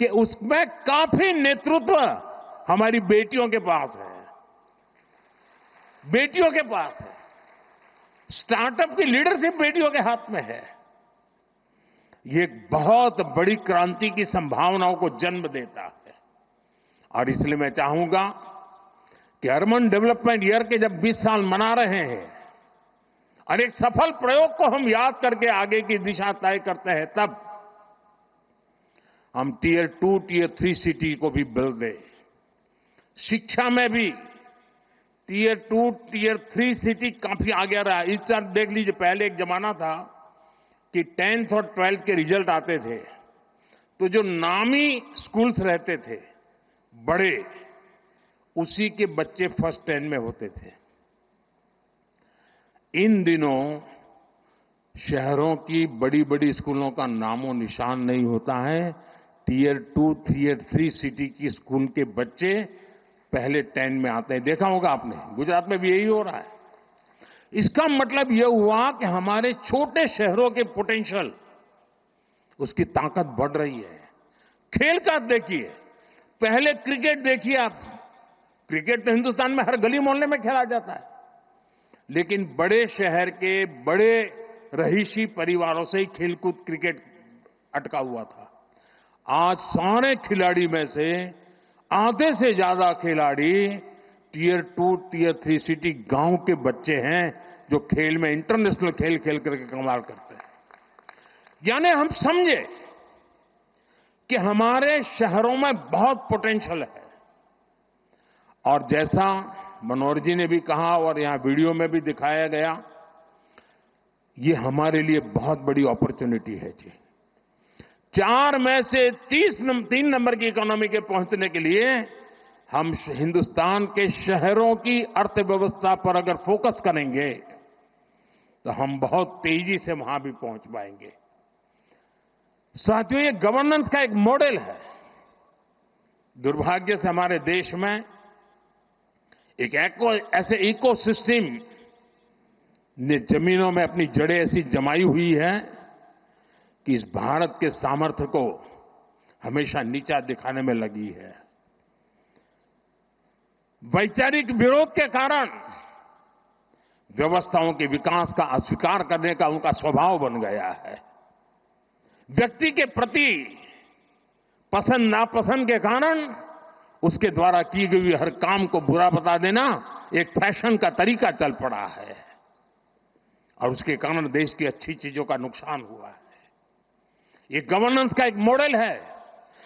कि उसमें काफी नेतृत्व हमारी बेटियों के पास है। बेटियों के पास है, स्टार्टअप की लीडरशिप बेटियों के हाथ में है। ये एक बहुत बड़ी क्रांति की संभावनाओं को जन्म देता है। और इसलिए मैं चाहूंगा कि अर्बन डेवलपमेंट ईयर के जब 20 साल मना रहे हैं और एक सफल प्रयोग को हम याद करके आगे की दिशा तय करते हैं, तब हम टियर 2, टियर 3 सिटी को भी बल दें। शिक्षा में भी टियर 2, टियर 3 सिटी काफी आगे रहा। इस तरह देख लीजिए, पहले एक जमाना था कि 10th और 12th के रिजल्ट आते थे तो जो नामी स्कूल्स रहते थे बड़े, उसी के बच्चे फर्स्ट 10 में होते थे। इन दिनों शहरों की बड़ी बड़ी स्कूलों का नामो निशान नहीं होता है। टियर 2, टियर 3 सिटी की स्कूल के बच्चे पहले 10 में आते हैं। देखा होगा आपने, गुजरात में भी यही हो रहा है। इसका मतलब यह हुआ कि हमारे छोटे शहरों के पोटेंशियल, उसकी ताकत बढ़ रही है। खेल का देखिए, पहले क्रिकेट देखिए आप, क्रिकेट तो हिंदुस्तान में हर गली मोहल्ले में खेला जाता है, लेकिन बड़े शहर के बड़े रहीशी परिवारों से ही खेलकूद क्रिकेट अटका हुआ था। आज सारे खिलाड़ी में से आधे से ज्यादा खिलाड़ी टियर 2, टियर 3 सिटी गांव के बच्चे हैं जो खेल में इंटरनेशनल खेल खेल करके कमाल करते हैं। यानी हम समझे कि हमारे शहरों में बहुत पोटेंशियल है। और जैसा मनोहर जी ने भी कहा और यहां वीडियो में भी दिखाया गया, ये हमारे लिए बहुत बड़ी अपॉर्चुनिटी है जी। 4 में से 3 नंबर की इकोनॉमी के पहुंचने के लिए हम हिंदुस्तान के शहरों की अर्थव्यवस्था पर अगर फोकस करेंगे तो हम बहुत तेजी से वहां भी पहुंच पाएंगे। साथियों, ये गवर्नेंस का एक मॉडल है। दुर्भाग्य से हमारे देश में एक ऐसे इकोसिस्टम ने जमीनों में अपनी जड़ें ऐसी जमाई हुई है कि इस भारत के सामर्थ्य को हमेशा नीचा दिखाने में लगी है। वैचारिक विरोध के कारण व्यवस्थाओं के विकास का अस्वीकार करने का उनका स्वभाव बन गया है। व्यक्ति के प्रति पसंद नापसंद के कारण उसके द्वारा की गई हर काम को बुरा बता देना एक फैशन का तरीका चल पड़ा है और उसके कारण देश की अच्छी चीजों का नुकसान हुआ है। ये गवर्नेंस का एक मॉडल है।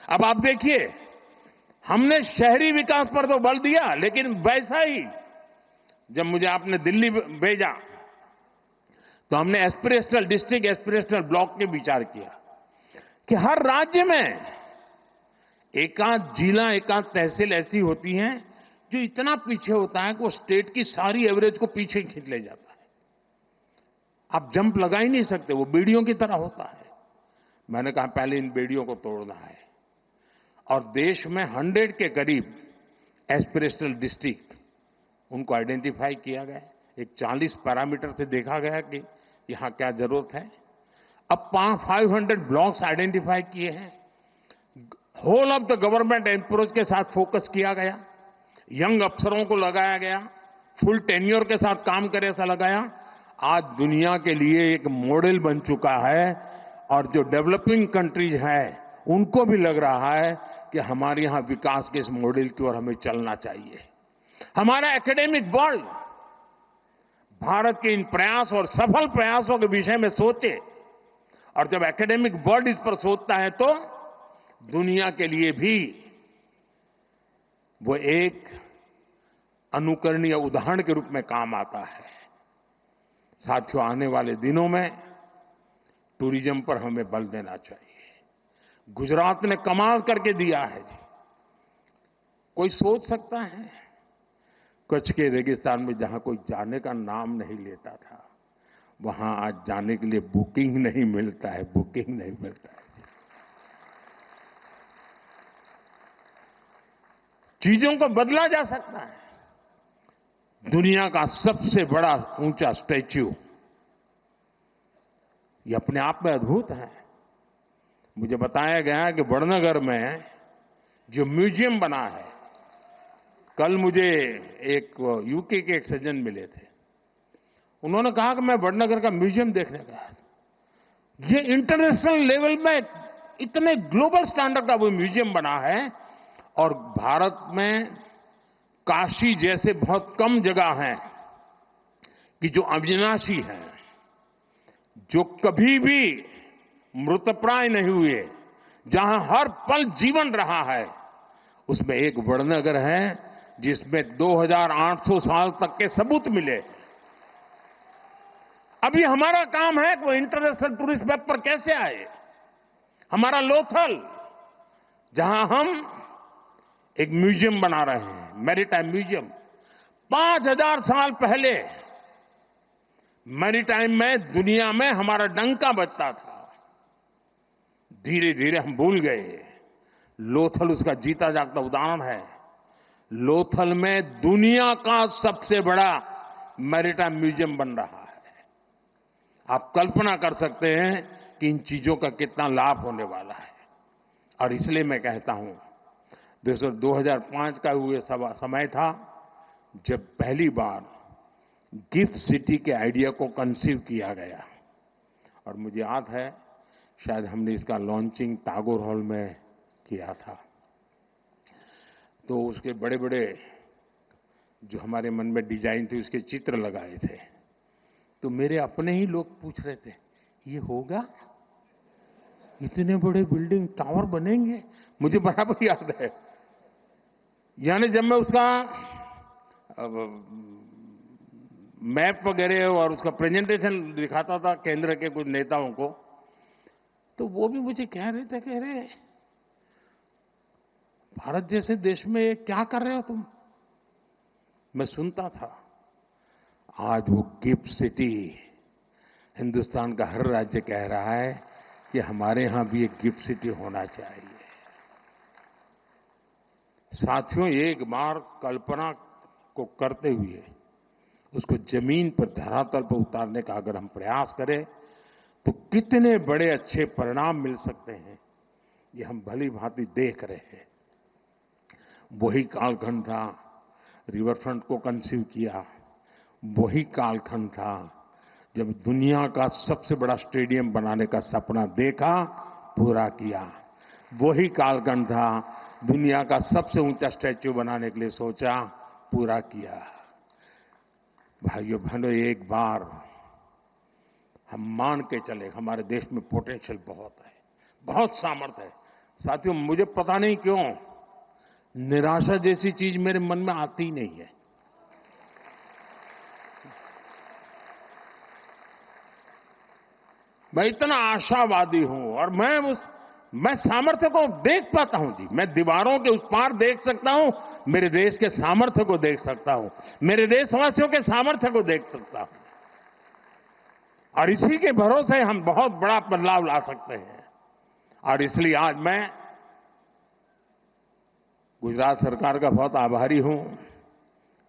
अब आप देखिए, हमने शहरी विकास पर तो बल दिया, लेकिन वैसा ही जब मुझे आपने दिल्ली भेजा तो हमने एस्पिरेशनल डिस्ट्रिक्ट, एस्पिरेशनल ब्लॉक के विचार किया कि हर राज्य में एकाध जिला, एकाध तहसील ऐसी होती हैं जो इतना पीछे होता है कि वो स्टेट की सारी एवरेज को पीछे खींच ले जाता है। आप जंप लगा ही नहीं सकते, वो बेड़ियों की तरह होता है। मैंने कहा पहले इन बेड़ियों को तोड़ना है और देश में 100 के करीब एस्पिरेशनल डिस्ट्रिक्ट उनको आइडेंटिफाई किया गया। एक 40 पैरामीटर से देखा गया कि यहां क्या जरूरत है। अब 500 ब्लॉक्स आइडेंटिफाई किए हैं। Whole of the government approach के साथ फोकस किया गया, यंग अफसरों को लगाया गया, फुल टेन्योर के साथ काम करे ऐसा लगाया। आज दुनिया के लिए एक मॉडल बन चुका है और जो डेवलपिंग कंट्रीज हैं उनको भी लग रहा है कि हमारे यहां विकास के इस मॉडल की ओर हमें चलना चाहिए। हमारा एकेडमिक वर्ल्ड भारत के इन प्रयास और सफल प्रयासों के विषय में सोचे और जब एकेडमिक वर्ल्ड इस पर सोचता है तो दुनिया के लिए भी वो एक अनुकरणीय उदाहरण के रूप में काम आता है। साथियों, आने वाले दिनों में टूरिज्म पर हमें बल देना चाहिए। गुजरात ने कमाल करके दिया है जी। कोई सोच सकता है कच्छ के रेगिस्तान में जहां कोई जाने का नाम नहीं लेता था, वहां आज जाने के लिए बुकिंग नहीं मिलता है, बुकिंग नहीं मिलता है। चीजों को बदला जा सकता है। दुनिया का सबसे बड़ा ऊंचा स्टैच्यू, ये अपने आप में अद्भुत है। मुझे बताया गया कि वड़नगर में जो म्यूजियम बना है, कल मुझे एक यूके के एक सज्जन मिले थे, उन्होंने कहा कि मैं वड़नगर का म्यूजियम देखने गया। ये इंटरनेशनल लेवल में इतने ग्लोबल स्टैंडर्ड का वो म्यूजियम बना है और भारत में काशी जैसे बहुत कम जगह हैं कि जो अविनाशी हैं, जो कभी भी मृतप्राय नहीं हुए, जहां हर पल जीवन रहा है, उसमें एक वड़नगर है जिसमें 2800 साल तक के सबूत मिले। अभी हमारा काम है कि वो इंटरनेशनल टूरिस्ट मैप पर कैसे आए। हमारा लोथल, जहां हम एक म्यूजियम बना रहे हैं, मैरीटाइम म्यूजियम, 5000 साल पहले मैरीटाइम में दुनिया में हमारा डंका बजता था। धीरे धीरे हम भूल गए। लोथल उसका जीता जागता उदाहरण है। लोथल में दुनिया का सबसे बड़ा मैरीटाइम म्यूजियम बन रहा है। आप कल्पना कर सकते हैं कि इन चीजों का कितना लाभ होने वाला है। और इसलिए मैं कहता हूं, दोस्तों 2005 का हुए समय था जब पहली बार गिफ्ट सिटी के आइडिया को कंसीव किया गया और मुझे याद है शायद हमने इसका लॉन्चिंग टैगोर हॉल में किया था। तो उसके बड़े बड़े जो हमारे मन में डिजाइन थी उसके चित्र लगाए थे। तो मेरे अपने ही लोग पूछ रहे थे ये होगा, इतने बड़े बिल्डिंग टावर बनेंगे? मुझे बराबर याद है। यानी जब मैं उसका मैप वगैरह और उसका प्रेजेंटेशन दिखाता था केंद्र के कुछ नेताओं को, तो वो भी मुझे कह रहे थे, कह रहे भारत जैसे देश में क्या कर रहे हो तुम? मैं सुनता था। आज वो गिफ्ट सिटी हिंदुस्तान का हर राज्य कह रहा है कि हमारे यहां भी एक गिफ्ट सिटी होना चाहिए। साथियों, एक बार कल्पना को करते हुए उसको जमीन पर धरातल पर उतारने का अगर हम प्रयास करें तो कितने बड़े अच्छे परिणाम मिल सकते हैं, ये हम भली भांति देख रहे हैं। वही कालखंड था रिवर फ्रंट को कंसीव किया, वही कालखंड था जब दुनिया का सबसे बड़ा स्टेडियम बनाने का सपना देखा, पूरा किया। वही कालखंड था दुनिया का सबसे ऊंचा स्टैच्यू बनाने के लिए सोचा, पूरा किया। भाइयों बहनों, एक बार हम मान के चले हमारे देश में पोटेंशियल बहुत है, बहुत सामर्थ्य है। साथियों, मुझे पता नहीं क्यों निराशा जैसी चीज मेरे मन में आती ही नहीं है। मैं इतना आशावादी हूं और मैं सामर्थ्य को देख पाता हूं जी। मैं दीवारों के उस पार देख सकता हूं, मेरे देश के सामर्थ्य को देख सकता हूं, मेरे देशवासियों के सामर्थ्य को देख सकता हूं और इसी के भरोसे हम बहुत बड़ा बदलाव ला सकते हैं। और इसलिए आज मैं गुजरात सरकार का बहुत आभारी हूं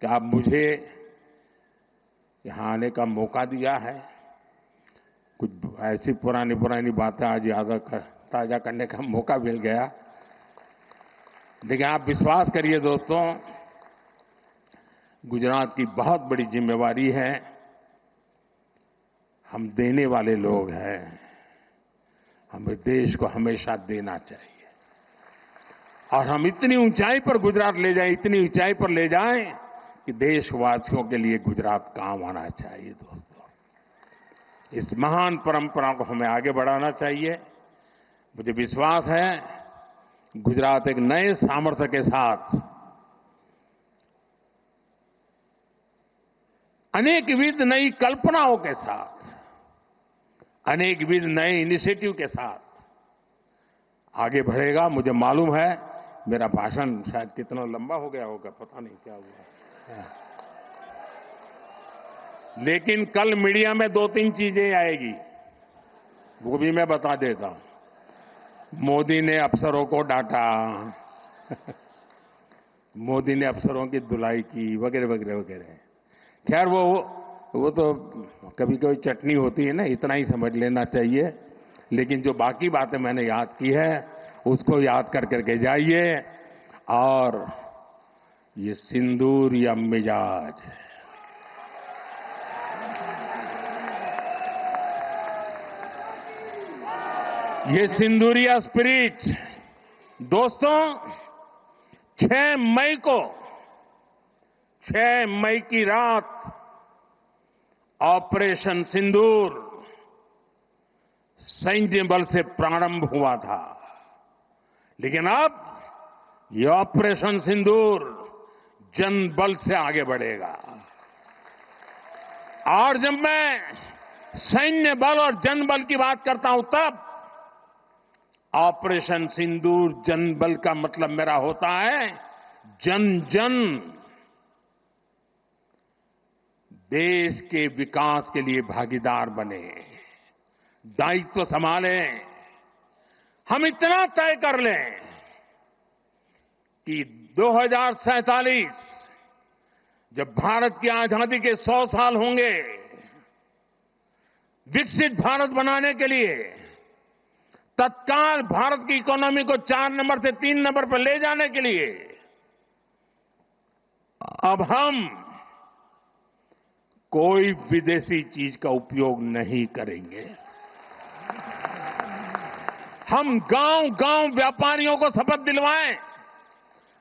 कि आप मुझे यहां आने का मौका दिया है। कुछ ऐसी पुरानी बातें आज ताजा करने का मौका मिल गया। लेकिन आप विश्वास करिए दोस्तों, गुजरात की बहुत बड़ी जिम्मेवारी है। हम देने वाले लोग हैं, हमें देश को हमेशा देना चाहिए और हम इतनी ऊंचाई पर गुजरात ले जाएं, इतनी ऊंचाई पर ले जाएं कि देशवासियों के लिए गुजरात काम आना चाहिए। दोस्तों, इस महान परंपरा को हमें आगे बढ़ाना चाहिए। मुझे विश्वास है गुजरात एक नए सामर्थ्य के साथ, अनेकविध नई कल्पनाओं के साथ, अनेकविध नए इनिशिएटिव के साथ आगे बढ़ेगा। मुझे मालूम है मेरा भाषण शायद कितना लंबा हो गया होगा, पता नहीं क्या हुआ, लेकिन कल मीडिया में 2-3 चीजें आएगी, वो भी मैं बता देता हूं। मोदी ने अफसरों को डांटा मोदी ने अफसरों की धुलाई की, वगैरह वगैरह वगैरह। खैर वो तो कभी कभी चटनी होती है ना, इतना ही समझ लेना चाहिए। लेकिन जो बाकी बातें मैंने याद की है उसको याद कर करके जाइए। और ये सिंदूर या मिजाज, ये सिंदूरिया स्पिरिट, दोस्तों 6 मई की रात ऑपरेशन सिंदूर सैन्य बल से प्रारंभ हुआ था, लेकिन अब ये ऑपरेशन सिंदूर जन बल से आगे बढ़ेगा। और जब मैं सैन्य बल और जन बल की बात करता हूं तब ऑपरेशन सिंदूर जन बल का मतलब मेरा होता है जन जन देश के विकास के लिए भागीदार बने, दायित्व संभालें। हम इतना तय कर लें कि 2047 जब भारत की आजादी के 100 साल होंगे, विकसित भारत बनाने के लिए तत्काल भारत की इकोनॉमी को 4 नंबर से 3 नंबर पर ले जाने के लिए अब हम कोई विदेशी चीज का उपयोग नहीं करेंगे। हम गांव-गांव व्यापारियों को शपथ दिलवाएं,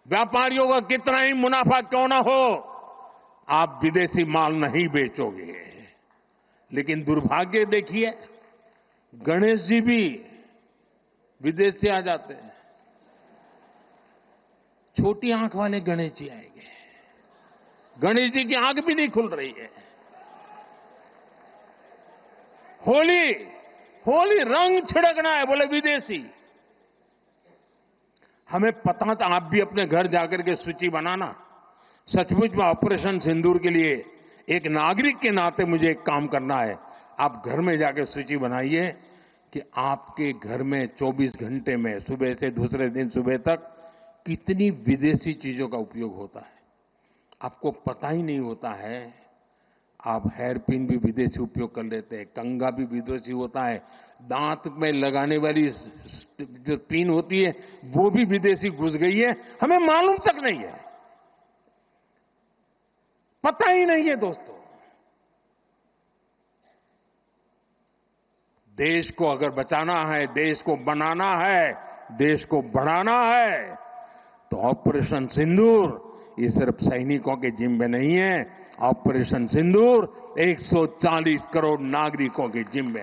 व्यापारियों का कितना ही मुनाफा क्यों ना हो, आप विदेशी माल नहीं बेचोगे। लेकिन दुर्भाग्य देखिए, गणेश जी भी विदेश से आ जाते हैं। छोटी आंख वाले गणेश जी आएंगे, गणेश जी की आंख भी नहीं खुल रही है। होली रंग छिड़कना है, बोले विदेशी। हमें पता था, आप भी अपने घर जाकर के सूची बनाना। सचमुच में ऑपरेशन सिंदूर के लिए एक नागरिक के नाते मुझे एक काम करना है। आप घर में जाकर सूची बनाइए कि आपके घर में 24 घंटे में सुबह से दूसरे दिन सुबह तक कितनी विदेशी चीजों का उपयोग होता है। आपको पता ही नहीं होता है। आप हेयर पिन भी विदेशी उपयोग कर लेते हैं, कंघा भी विदेशी होता है, दांत में लगाने वाली जो पिन होती है वो भी विदेशी घुस गई है, हमें मालूम तक नहीं है, पता ही नहीं है। दोस्तों, देश को अगर बचाना है, देश को बनाना है, देश को बढ़ाना है, तो ऑपरेशन सिंदूर ये सिर्फ सैनिकों के जिम्मे नहीं है। ऑपरेशन सिंदूर 140 करोड़ नागरिकों के जिम्मे।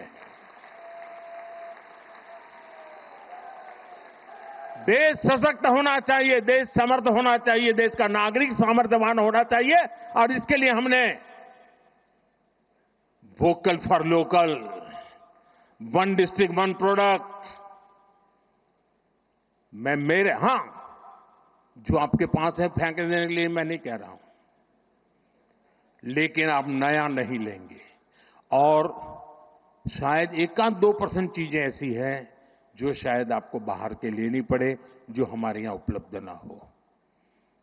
देश सशक्त होना चाहिए, देश समर्थ होना चाहिए, देश का नागरिक सामर्थ्यवान होना चाहिए। और इसके लिए हमने vocal for local, one district one product, जो आपके पास है फेंक देने के लिए मैं नहीं कह रहा हूं, लेकिन आप नया नहीं लेंगे। और शायद 1-2% चीजें ऐसी हैं जो शायद आपको बाहर के लेनी पड़े, जो हमारे यहां उपलब्ध ना हो।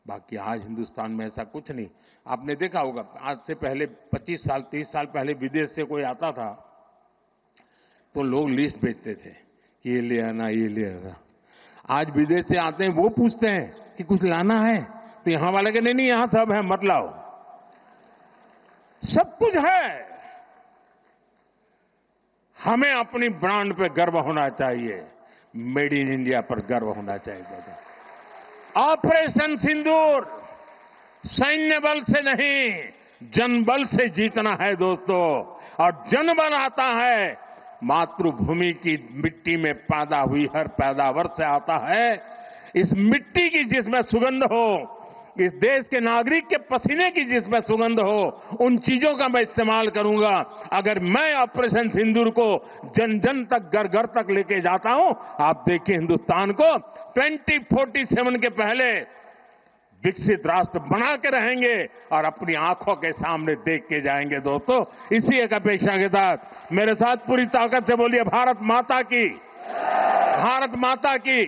बाकी आज हिंदुस्तान में ऐसा कुछ नहीं। आपने देखा होगा, आज से पहले 25 साल 30 साल पहले विदेश से कोई आता था तो लोग लिस्ट भेजते थे कि ये ले आना, ये ले आना। आज विदेश से आते हैं, वो पूछते हैं कि कुछ लाना है, तो यहां वाले के नहीं, यहां सब है, मत लाओ, सब कुछ है। हमें अपनी ब्रांड पे गर्व होना चाहिए, मेड इन इंडिया पर गर्व होना चाहिए। ऑपरेशन सिंदूर सैन्य बल से नहीं, जनबल से जीतना है दोस्तों। और जनबल आता है मातृभूमि की मिट्टी में पैदा हुई हर पैदावार से आता है। इस मिट्टी की जिसमें सुगंध हो, इस देश के नागरिक के पसीने की जिसमें सुगंध हो, उन चीजों का मैं इस्तेमाल करूंगा। अगर मैं ऑपरेशन सिंदूर को जन जन तक, घर घर तक लेके जाता हूं, आप देखिए हिंदुस्तान को 2047 के पहले विकसित राष्ट्र बना के रहेंगे और अपनी आंखों के सामने देख के जाएंगे। दोस्तों, इसी एक अपेक्षा के साथ मेरे साथ पूरी ताकत से बोलिए, भारत माता की, भारत माता की।